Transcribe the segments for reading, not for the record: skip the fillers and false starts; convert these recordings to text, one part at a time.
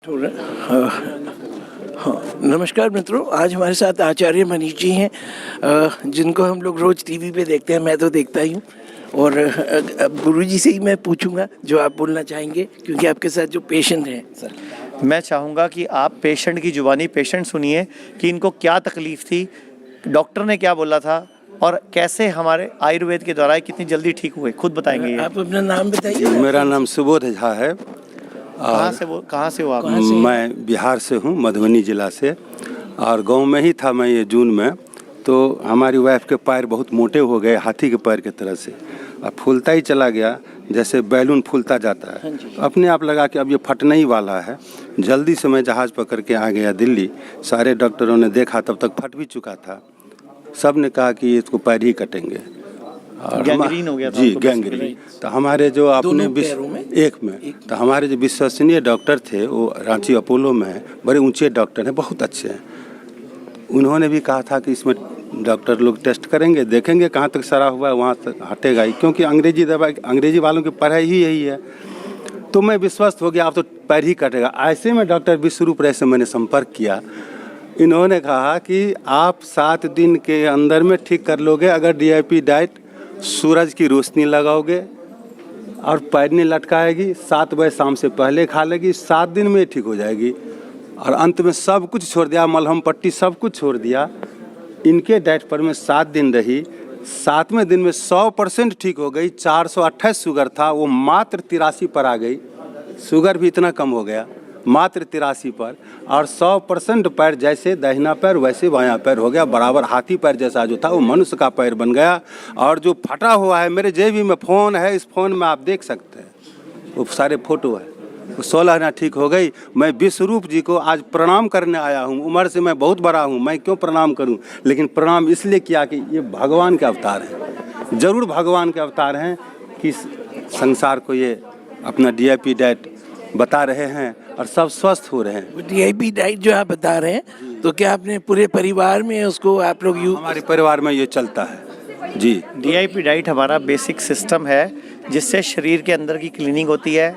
हाँ, नमस्कार मित्रों। आज हमारे साथ आचार्य मनीष जी हैं, जिनको हम लोग रोज़ टीवी पे देखते हैं, मैं तो देखता ही हूँ। और अब गुरु जी से ही मैं पूछूंगा जो आप बोलना चाहेंगे, क्योंकि आपके साथ जो पेशेंट हैं सर। मैं चाहूँगा कि आप पेशेंट की जुबानी पेशेंट सुनिए कि इनको क्या तकलीफ़ थी, डॉक्टर ने क्या बोला था और कैसे हमारे आयुर्वेद के द्वारा कितनी जल्दी ठीक हुए, खुद बताएंगे ये। आप अपना नाम बताइए। मेरा नाम सुबोध झा है। कहाँ से हो आप? मैं बिहार से हूँ, मधुबनी ज़िला से। और गांव में ही था मैं ये जून में। तो हमारी वाइफ के पैर बहुत मोटे हो गए, हाथी के पैर की तरह से। अब फूलता ही चला गया, जैसे बैलून फूलता जाता है। अपने आप लगा कि अब ये फटने ही वाला है। जल्दी से मैं जहाज़ पकड़ के आ गया दिल्ली। सारे डॉक्टरों ने देखा, तब तक फट भी चुका था। सब ने कहा कि इसको पैर ही कटेंगे। गैंग्रीन हो गया था जी, गैंग्रीन। तो हमारे जो अपने एक में तो हमारे जो विश्वसनीय डॉक्टर थे, वो रांची अपोलो में हैं, बड़े ऊंचे डॉक्टर हैं, बहुत अच्छे हैं। उन्होंने भी कहा था कि इसमें डॉक्टर लोग टेस्ट करेंगे, देखेंगे कहाँ तक सड़ा हुआ है, वहाँ तक हटेगा ही, क्योंकि अंग्रेजी दवाई, अंग्रेजी वालों की पढ़ाई ही यही है। तो मैं विश्वस्त हो गया, आप तो पैर ही कटेगा। ऐसे में डॉक्टर विश्वरूप राय से मैंने संपर्क किया। इन्होंने कहा कि आप 7 दिन के अंदर में ठीक कर लोगे, अगर DIP डाइट, सूरज की रोशनी लगाओगे और पैर नहीं लटकाएगी, 7 बजे शाम से पहले खा लेगी, 7 दिन में ठीक हो जाएगी। और अंत में सब कुछ छोड़ दिया, मलहम पट्टी सब कुछ छोड़ दिया। इनके डाइट पर मैं 7 दिन रही। 7वें दिन में 100% ठीक हो गई। 428 शुगर था, वो मात्र 83 पर आ गई। शुगर भी इतना कम हो गया, मात्र 83 पर। और 100% पैर, जैसे दाहिना पैर वैसे बायां पैर हो गया, बराबर हाथी पैर जैसा जो था वो मनुष्य का पैर बन गया। और जो फटा हुआ है, मेरे जेबी में फ़ोन है, इस फ़ोन में आप देख सकते हैं, वो सारे फोटो है। वो 16 आना ठीक हो गई। मैं विश्वरूप जी को आज प्रणाम करने आया हूँ। उम्र से मैं बहुत बड़ा हूँ, मैं क्यों प्रणाम करूँ, लेकिन प्रणाम इसलिए किया कि ये भगवान के अवतार हैं, ज़रूर भगवान के अवतार हैं कि संसार को ये अपना DIP डाइट बता रहे हैं और सब स्वस्थ हो रहे हैं। DIP डाइट जो आप बता रहे हैं, तो क्या आपने पूरे परिवार में उसको आप लोग हमारे परिवार में ये चलता है जी। DIP डाइट हमारा बेसिक सिस्टम है, जिससे शरीर के अंदर की क्लीनिंग होती है,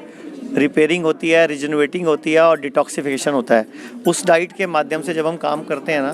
रिपेयरिंग होती है, रिजनरेटिंग होती है और डिटॉक्सिफिकेशन होता है। उस डाइट के माध्यम से जब हम काम करते हैं ना,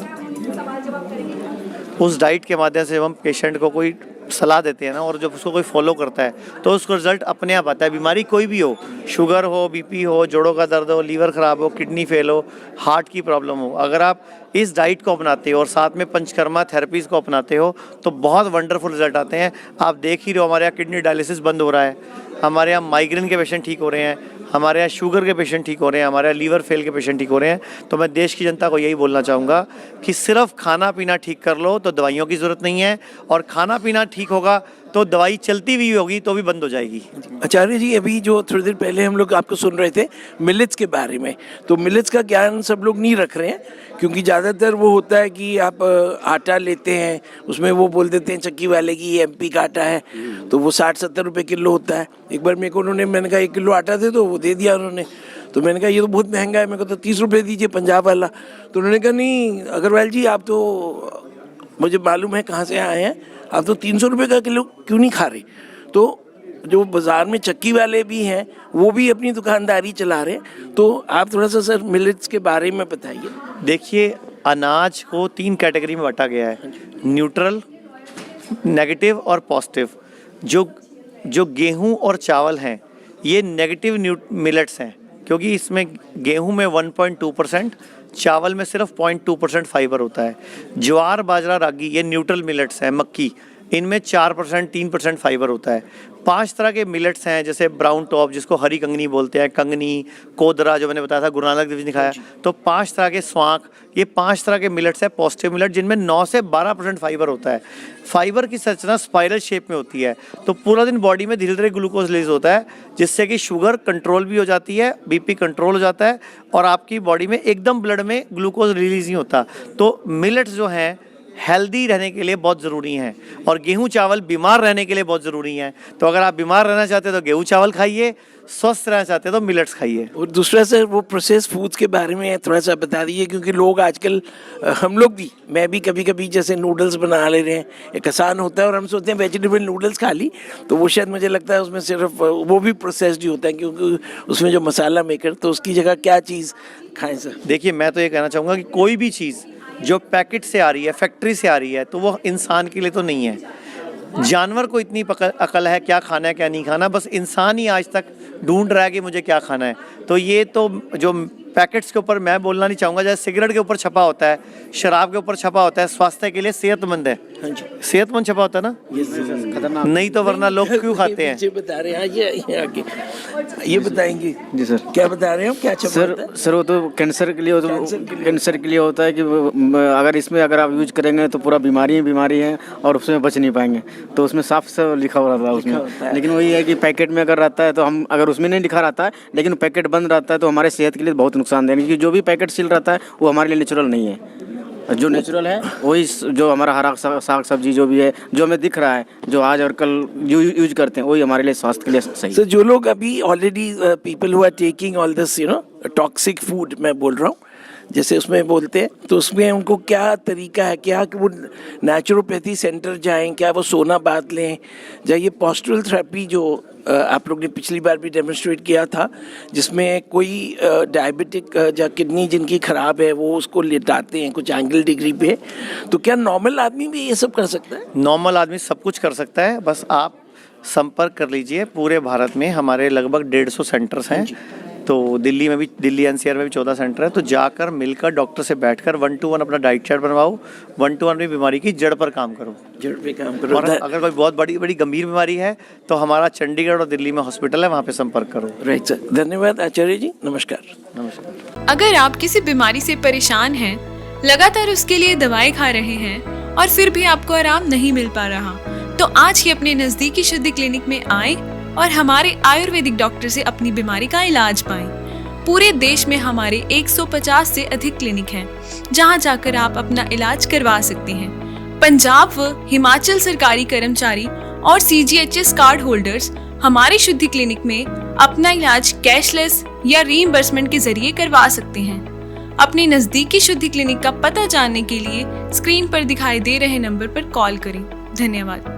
उस डाइट के माध्यम से जब हम पेशेंट को कोई सलाह देते हैं ना, और जब उसको कोई फॉलो करता है तो उसको रिजल्ट अपने आप आता है। बीमारी कोई भी हो, शुगर हो, BP हो, जोड़ों का दर्द हो, लीवर ख़राब हो, किडनी फेल हो, हार्ट की प्रॉब्लम हो, अगर आप इस डाइट को अपनाते हो और साथ में पंचकर्मा थेरेपीज़ को अपनाते हो तो बहुत वंडरफुल रिजल्ट आते हैं। आप देख ही रहे हो, हमारे यहाँ किडनी डायलिसिस बंद हो रहा है, हमारे यहाँ माइग्रेन के पेशेंट ठीक हो रहे हैं, हमारे यहाँ शुगर के पेशेंट ठीक हो रहे हैं, हमारे यहाँ लीवर फेल के पेशेंट ठीक हो रहे हैं। तो मैं देश की जनता को यही बोलना चाहूँगा कि सिर्फ खाना पीना ठीक कर लो तो दवाइयों की ज़रूरत नहीं है, और खाना पीना ठीक होगा तो दवाई चलती भी होगी तो भी बंद हो जाएगी। आचार्य जी, अभी जो थोड़ी देर पहले हम लोग आपको सुन रहे थे मिलेट्स के बारे में, तो मिलेट्स का ज्ञान सब लोग नहीं रख रहे हैं, क्योंकि ज़्यादातर वो होता है कि आप आटा लेते हैं, उसमें वो बोल देते हैं चक्की वाले की ये MP का आटा है, तो वो 60-70 रुपये किलो होता है। एक बार मेरे को मैंने कहा 1 किलो आटा दे दो, वो दे दिया उन्होंने। तो मैंने कहा ये तो बहुत महंगा है, मेरे को तो 30 रुपये दीजिए, पंजाब वाला। तो उन्होंने कहा नहीं अग्रवाल जी, आप तो, मुझे मालूम है कहाँ से आए हैं, आप तो 300 रुपये का किलो क्यों नहीं खा रहे। तो जो बाज़ार में चक्की वाले भी हैं, वो भी अपनी दुकानदारी चला रहे हैं। तो आप थोड़ा सा सर मिलेट्स के बारे में बताइए। देखिए, अनाज को 3 कैटेगरी में बांटा गया है, न्यूट्रल, नेगेटिव और पॉजिटिव। जो गेहूं और चावल हैं, ये नेगेटिव मिलेट्स हैं, क्योंकि इसमें गेहूं में 1.2%, चावल में सिर्फ 0.2% फाइबर होता है। ज्वार, बाजरा, रागी ये न्यूट्रल मिलेट्स हैं। मक्की, इनमें 4% 3% फाइबर होता है। 5 तरह के मिलेट्स हैं, जैसे ब्राउन टॉप जिसको हरी कंगनी बोलते हैं, कंगनी, कोदरा जो मैंने बताया था, गुरु नानक देव जी ने खाया। तो 5 तरह के स्वांख, ये 5 तरह के मिलेट्स हैं, पॉजिटिव मिलेट, जिनमें 9 से 12% फाइबर होता है। फाइबर की संरचना स्पाइरल शेप में होती है, तो पूरा दिन बॉडी में धीरे धीरे ग्लूकोज रिलीज होता है, जिससे कि शुगर कंट्रोल भी हो जाती है, BP कंट्रोल हो जाता है, और आपकी बॉडी में एकदम ब्लड में ग्लूकोज रिलीज नहीं होता। तो मिलेट्स जो हैं हेल्दी रहने के लिए बहुत ज़रूरी हैं और गेहूं चावल बीमार रहने के लिए बहुत ज़रूरी हैं। तो अगर आप बीमार रहना चाहते हैं तो गेहूं चावल खाइए, स्वस्थ रहना चाहते हैं तो मिलेट्स खाइए। और दूसरा सर वो प्रोसेस फूड्स के बारे में थोड़ा सा बता दीजिए, क्योंकि लोग आजकल हम लोग भी, मैं भी कभी कभी जैसे नूडल्स बना ले रहे हैं, एक आसान होता है और हम सोचते हैं वेजिटेबल नूडल्स खा ली, तो वो शायद मुझे लगता है उसमें सिर्फ वो भी प्रोसेस्ड ही होता है, क्योंकि उसमें जो मसाला मेकर, तो उसकी जगह क्या चीज़ खाएं सर? देखिए, मैं तो ये कहना चाहूँगा कि कोई भी चीज़ जो पैकेट से आ रही है, फैक्ट्री से आ रही है, तो वो इंसान के लिए तो नहीं है। जानवर को इतनी अकल है क्या खाना है क्या नहीं खाना, बस इंसान ही आज तक ढूंढ रहा है कि मुझे क्या खाना है। तो ये तो जो पैकेट्स के ऊपर मैं बोलना नहीं चाहूँगा, जैसे सिगरेट के ऊपर छपा होता है, शराब के ऊपर छपा होता है, स्वास्थ्य के लिए सेहतमंद है, हाँ जी, सेहतमंद छपा होता है ना, खतरनाक नहीं तो वरना लोग क्यों खाते हैं? ये बता रहे हैं ये आगे ये बताएंगे जी सर। क्या बता रहे हैं क्या छपा होता है? सर वो तो कैंसर के लिए कैंसर के लिए होता है कि अगर इसमें अगर आप यूज करेंगे तो पूरा बीमारी है और उसमें बच नहीं पाएंगे, तो उसमें साफ साफ लिखा हुआ रहता है उसमें। लेकिन वही है कि पैकेट में अगर रहता है तो हम, अगर उसमें नहीं लिखा रहता है लेकिन पैकेट बंद रहता है, तो हमारे सेहत के लिए बहुत नुकसान देगा, क्योंकि जो भी पैकेट सील रहता है वो हमारे लिए नेचुरल नहीं है। जो नेचुरल है वही जो हमारा हरा साग सब्जी जो भी है, जो हमें दिख रहा है, जो आज और कल यूज करते हैं, वही हमारे लिए स्वास्थ्य के लिए सही है। सर जो लोग अभी already people who are taking all this toxic food, मैं बोल रहा हूँ जैसे उसमें बोलते हैं, तो उसमें उनको क्या तरीका है, क्या कि वो नेचुरोपैथी सेंटर जाएं, क्या वो सोना बात लें, या ये पोस्टरल थेरेपी जो आप लोग ने पिछली बार भी डेमोन्स्ट्रेट किया था, जिसमें कोई डायबिटिक या किडनी जिनकी ख़राब है वो उसको लेटाते हैं कुछ एंगल डिग्री पे, तो क्या नॉर्मल आदमी भी ये सब कर सकता है? नॉर्मल आदमी सब कुछ कर सकता है, बस आप संपर्क कर लीजिए। पूरे भारत में हमारे लगभग 150 सेंटर्स हैं, तो दिल्ली में भी, दिल्ली एनसीआर में भी 14 सेंटर है। तो जाकर मिलकर डॉक्टर से बैठकर 1-to-1 अपना डाइट चार्ट बनवाओ, 1-to-1 भी बीमारी की जड़ पर काम करो। जड़ पे काम करो। और अगर कोई बहुत बड़ी गंभीर बीमारी है तो हमारा चंडीगढ़ और दिल्ली में हॉस्पिटल है, वहाँ पे संपर्क करो। राइट सर, धन्यवाद आचार्य जी, नमस्कार। नमस्कार। अगर आप किसी बीमारी से परेशान हैं, लगातार उसके लिए दवाई खा रहे हैं और फिर भी आपको आराम नहीं मिल पा रहा, तो आज ही अपने नजदीकी शुद्धि क्लिनिक में आए और हमारे आयुर्वेदिक डॉक्टर से अपनी बीमारी का इलाज पाएं। पूरे देश में हमारे 150 से अधिक क्लिनिक हैं, जहां जाकर आप अपना इलाज करवा सकते हैं। पंजाब व हिमाचल सरकारी कर्मचारी और CGHS कार्ड होल्डर्स हमारे शुद्धि क्लिनिक में अपना इलाज कैशलेस या रीइंबर्समेंट के जरिए करवा सकते हैं। अपने नजदीकी शुद्धि क्लिनिक का पता जानने के लिए स्क्रीन पर दिखाई दे रहे नंबर पर कॉल करें। धन्यवाद।